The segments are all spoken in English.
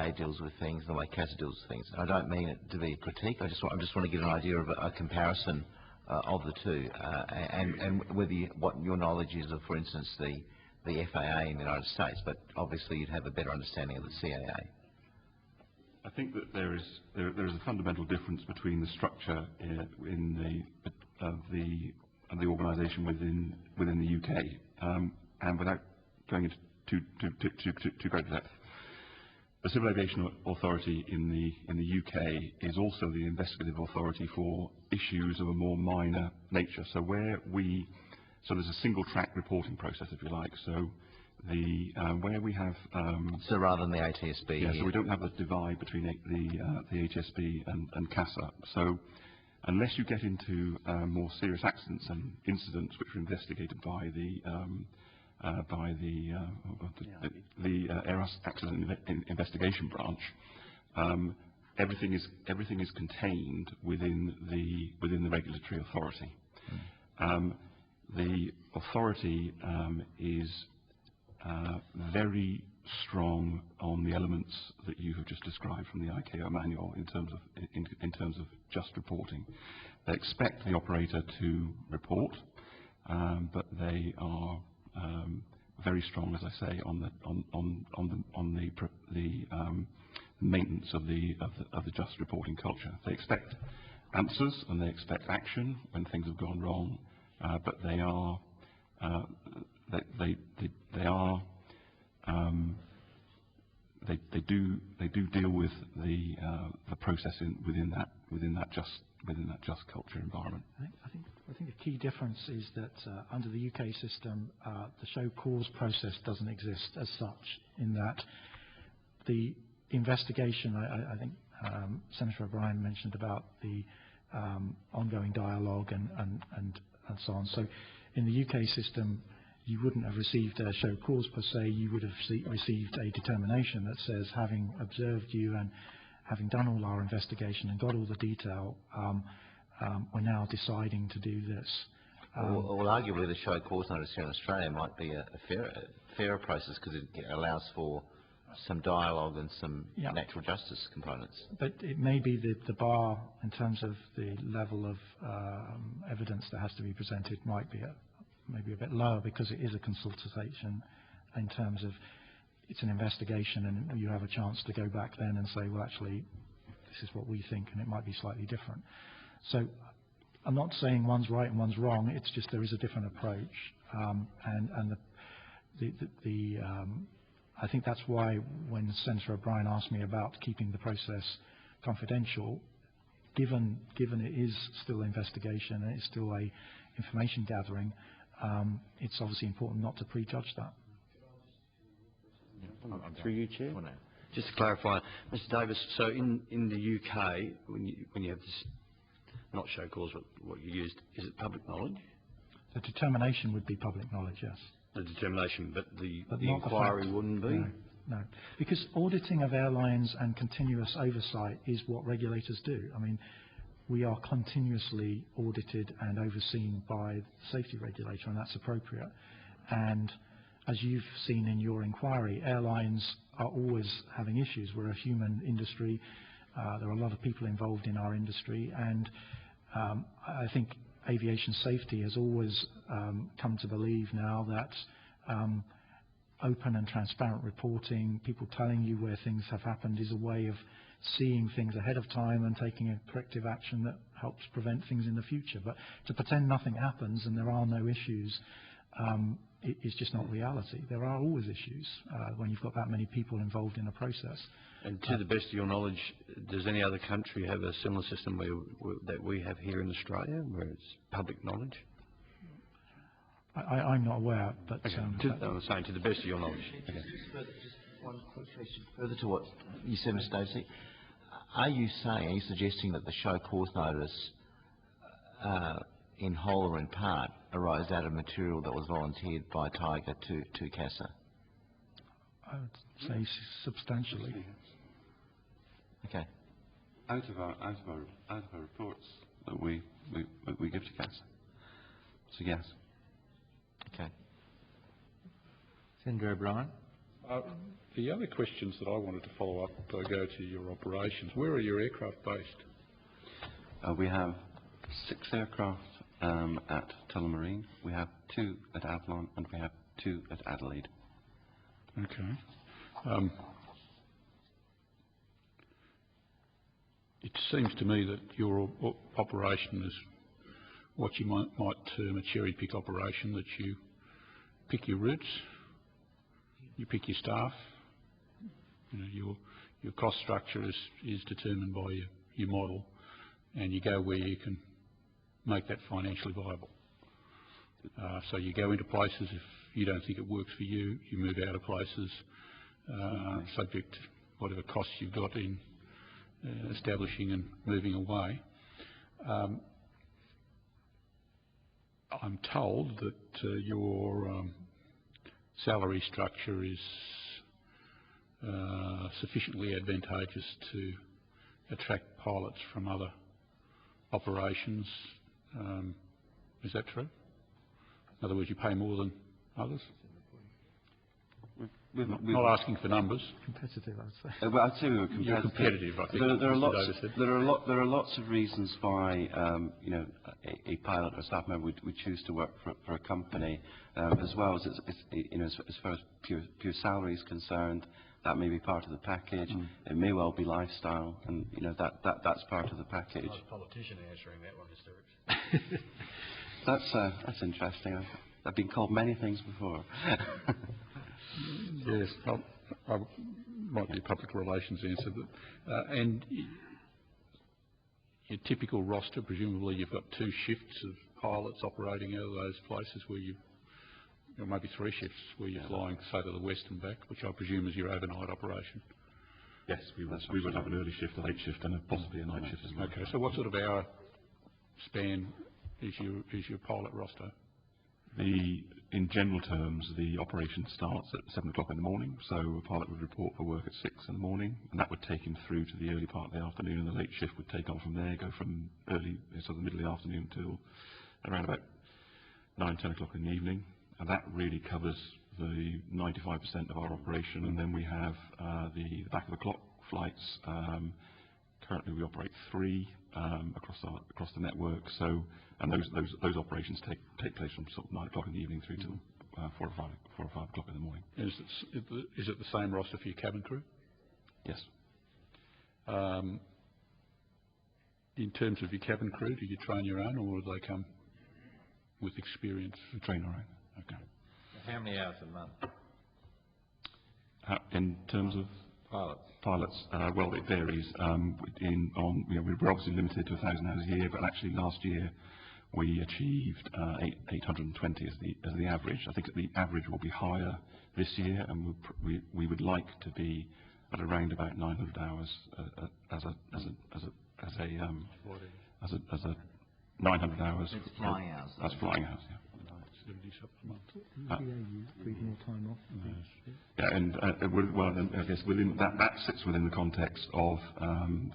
FAA deals with things and the way CASA deals with things. I don't mean it to be a critique. I just want to get an idea of a comparison of the two, and whether what your knowledge is of, for instance, the FAA in the United States, but obviously you'd have a better understanding of the CAA. I think that there is a fundamental difference between the structure of the organisation within the UK, and without going into too great depth, the Civil Aviation Authority in the UK is also the investigative authority for issues of a more minor nature. So there's a single track reporting process, if you like. So where we have so rather than the ATSB, yeah, so we don't have the divide between the ATSB and CASA. So unless you get into more serious accidents and incidents which are investigated by the Air Accident Investigation Branch, everything is contained within the regulatory authority. The authority is very strong on the elements that you have just described from the ICAO manual in terms of just reporting. They expect the operator to report, but they are very strong, as I say, on the maintenance of the just reporting culture. They expect answers and they expect action when things have gone wrong, but they do deal with the process within that just culture environment. I think a key difference is that under the UK system, the show cause process doesn't exist as such. In that the investigation, I think Senator O'Brien mentioned about the ongoing dialogue and so on. So in the UK system, you wouldn't have received a show cause per se. You would have received a determination that says, having observed you and having done all our investigation and got all the detail, we're now deciding to do this. Well, arguably the show cause notice here in Australia might be a fairer process because it allows for some dialogue and some natural justice components. But it may be that the bar in terms of the level of evidence that has to be presented might be maybe a bit lower because it is a consultation in terms of it's an investigation and you have a chance to go back then and say, well, actually, this is what we think, and it might be slightly different. So I'm not saying one's right and one's wrong. It's just there is a different approach, and I think that's why when Senator O'Brien asked me about keeping the process confidential, given it is still investigation and it's still a information gathering, it's obviously important not to prejudge that. Through you, Chair. Just to clarify, Mr. Davis. So in the UK, when you have this not show cause, what you used, is it public knowledge? The determination would be public knowledge, yes. The determination, but the inquiry wouldn't be? No, because auditing of airlines and continuous oversight is what regulators do. I mean, we are continuously audited and overseen by the safety regulator, and that's appropriate. And as you've seen in your inquiry, airlines are always having issues. We're a human industry. There are a lot of people involved in our industry, and I think aviation safety has always come to believe now that open and transparent reporting, people telling you where things have happened, is a way of seeing things ahead of time and taking a corrective action that helps prevent things in the future. But to pretend nothing happens and there are no issues is just not reality. There are always issues when you've got that many people involved in a process. And to the best of your knowledge, does any other country have a similar system that we have here in Australia, where it's public knowledge? I'm not aware, but okay. I'm saying to the best of your knowledge. Okay. Just one quick question further to what you said, Mr. Stacey. Are you suggesting that the show cause notice, in whole or in part, arose out of material that was volunteered by Tiger to CASA? I would say substantially. Okay. Out of our reports that we give to CASA. So yes. Okay. Senator O'Brien. The other questions that I wanted to follow up go to your operations. Where are your aircraft based? We have 6 aircraft at Tullamarine. We have 2 at Avalon, and we have 2 at Adelaide. Okay. It seems to me that your operation is what you might term a cherry-pick operation, that you pick your routes, you pick your staff. You know, your cost structure is determined by your model, and you go where you can make that financially viable. So you go into places. If you don't think it works for you, you move out of places, subject to whatever costs you've got in establishing and moving away. I'm told that your salary structure is sufficiently advantageous to attract pilots from other operations. Is that true? In other words, you pay more than others? Not asking for numbers. Competitive, I'd say. Well, I'd say we were competitive. You're competitive, I think. There are lots of reasons why a pilot or staff member would choose to work for a company, as well as as far as pure salary is concerned. That may be part of the package. It may well be lifestyle, and that's part of the package. Not a politician answering that one, Mr. Ricks. That's interesting. I've been called many things before. Yes, I might be a public relations answer, but and your typical roster, presumably you've got 2 shifts of pilots operating out of those places where maybe 3 shifts where you're flying, say, to the west and back, which I presume is your overnight operation. Yes, we would have an early shift, a late shift, and possibly a night shift as well. Okay, so what sort of hour span is your pilot roster? In general terms, the operation starts at 7 o'clock in the morning, so a pilot would report for work at 6 in the morning, and that would take him through to the early part of the afternoon, and the late shift would take on from there, go from early, the middle of the afternoon till around about 9, 10 o'clock in the evening, and that really covers the 95% of our operation. And then we have the back of the clock flights. Currently, we operate 3 across the network. So, and those operations take place from sort of 9 o'clock in the evening through to 4 or 5 o'clock in the morning. Is it the same roster for your cabin crew? Yes. In terms of your cabin crew, do you train your own, or do they come with experience? We train our own. Okay. How many hours a month? In terms of pilots, well, it varies. We're obviously limited to 1,000 hours a year, but actually last year we achieved 820 as the average. I think that the average will be higher this year, and we would like to be at around about 900 hours as a 900 hours. It's flying hours. That's flying hours, yeah. 70 more time off. Yeah, and I guess within that sits within the context of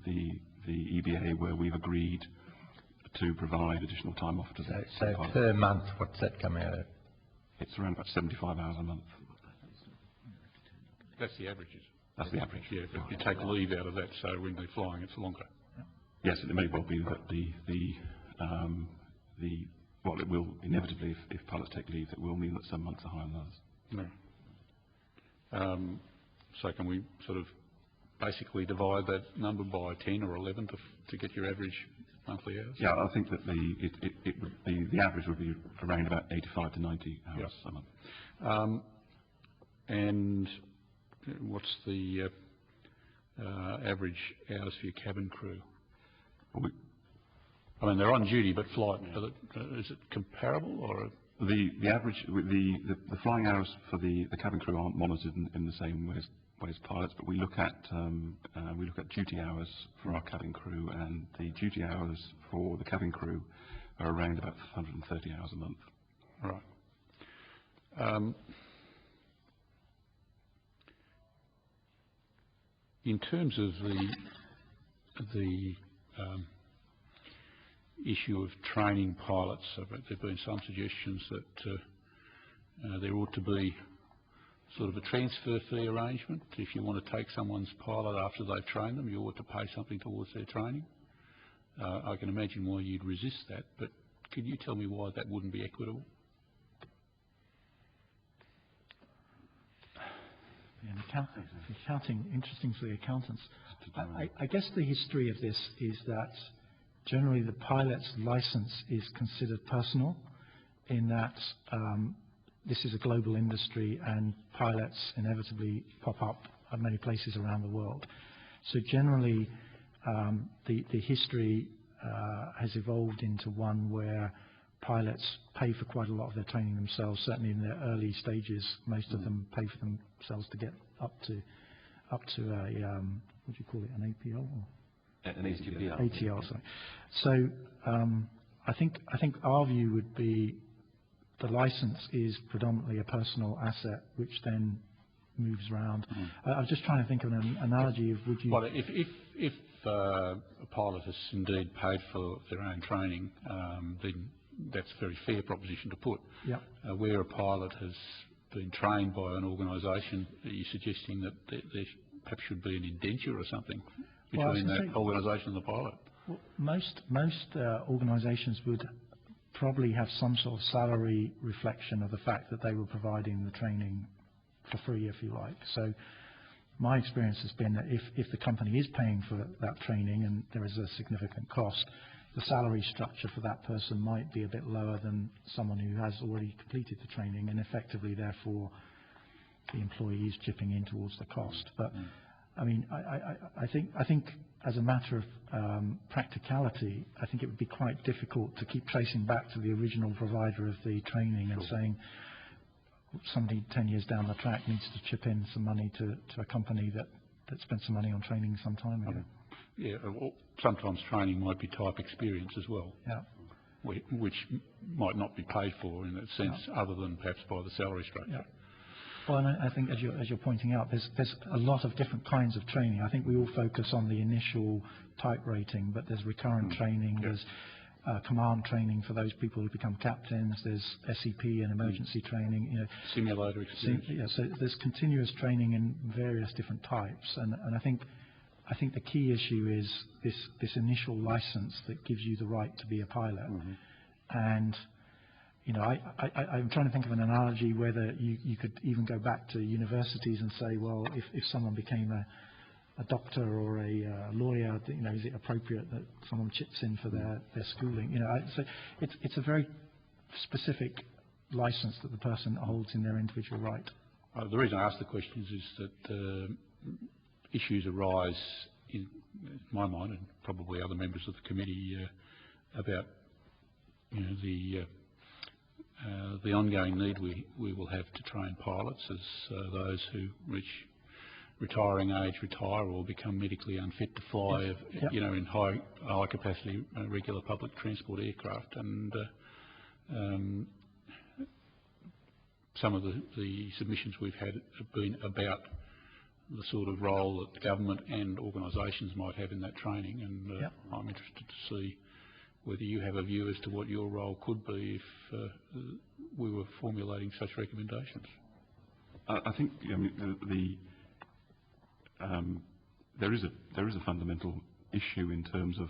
the EBA, where we've agreed to provide additional time off to the So per month, what's that come out at? It's around about 75 hours a month. That's the averages. That's the average. Yeah, but you take leave out of that, so when they're flying, it's longer. Yes, it may well be that well, it will inevitably, if pilots take leave, it will mean that some months are higher than others. No. So can we sort of basically divide that number by 10 or 11 to get your average monthly hours? Yeah, I think that the average would be around about 85 to 90 hours a month. And what's the average hours for your cabin crew? Well, I mean, they're on duty, but flight, is it comparable, or? The average, the flying hours for the cabin crew aren't monitored in the same way as pilots, but we look at duty hours for our cabin crew, and the duty hours for the cabin crew are around about 130 hours a month. Right. In terms of the issue of training pilots, there have been some suggestions that there ought to be sort of a transfer fee arrangement? If you want to take someone's pilot after they've trained them, you ought to pay something towards their training. I can imagine why you'd resist that, but could you tell me why that wouldn't be equitable? Accounting, interesting for the accountants. I guess the history of this is that generally the pilot's license is considered personal, in that this is a global industry and pilots inevitably pop up at many places around the world. So generally the history has evolved into one where pilots pay for quite a lot of their training themselves. Certainly in their early stages, most of them pay for themselves to get up to a what do you call it, an APL? Or? An ATL. ATL, sorry. So I think our view would be the license is predominantly a personal asset, which then moves around. I was just trying to think of an analogy of would you... Well, if a pilot has indeed paid for their own training, then that's a very fair proposition to put. Yep. Where a pilot has been trained by an organisation, are you suggesting that there perhaps should be an indenture or something between that organisation and the pilot? Well, most organisations would probably have some sort of salary reflection of the fact that they were providing the training for free, if you like. So my experience has been that if the company is paying for that training and there is a significant cost, the salary structure for that person might be a bit lower than someone who has already completed the training, and effectively, therefore, the employee is chipping in towards the cost. But I mean, I think as a matter of practicality, I think it would be quite difficult to keep tracing back to the original provider of the training and saying somebody 10 years down the track needs to chip in some money to a company that spent some money on training some time ago. Yeah, well, sometimes training might be type experience as well, Yeah. which might not be paid for in that sense, other than perhaps by the salary structure. Yeah. Well, and I think as you're pointing out, there's a lot of different kinds of training. I think we all focus on the initial type rating, but there's recurrent training, there's command training for those people who become captains, there's SEP and emergency training. You know, Simulator experience. yeah, so there's continuous training in various different types, and I think the key issue is this initial license that gives you the right to be a pilot. And you know, I'm trying to think of an analogy whether you could even go back to universities and say, well, if someone became a doctor or a lawyer, you know, is it appropriate that someone chips in for their schooling? You know, so it's a very specific license that the person holds in their individual right. The reason I ask the questions is that issues arise in my mind, and probably other members of the committee, about, you know, the ongoing need we will have to train pilots as those who reach retiring age retire or become medically unfit to fly, you know, in high capacity regular public transport aircraft. And some of the submissions we've had have been about the sort of role that the government and organisations might have in that training, and I'm interested to see whether you have a view as to what your role could be if we were formulating such recommendations. I think there is a fundamental issue in terms of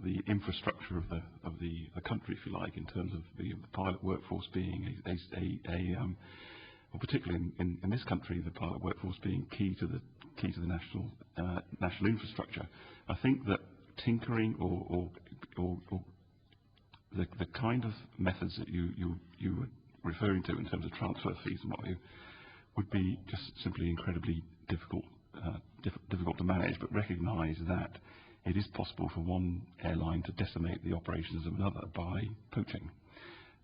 the infrastructure of the country, if you like, in terms of the pilot workforce being well, particularly in this country, the pilot workforce being key to the national infrastructure. I think that tinkering or the kind of methods that you were referring to in terms of transfer fees and what have you would be just simply incredibly difficult to manage, but recognise that it is possible for one airline to decimate the operations of another by poaching.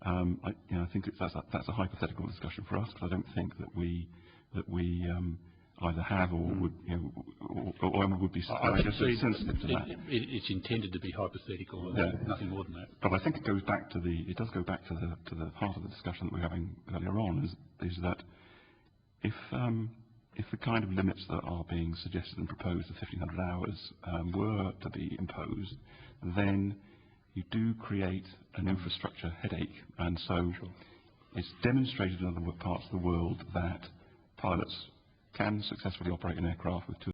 I think that's a hypothetical discussion for us, because I don't think that we either have or would, or would be sensitive to that. It's intended to be hypothetical, nothing more than that. But I think it does go back to the heart of the discussion that we were having earlier on, is that if the kind of limits that are being suggested and proposed of 1,500 hours were to be imposed, then you do create an infrastructure headache. And so it's demonstrated in other parts of the world that pilots can successfully operate an aircraft with two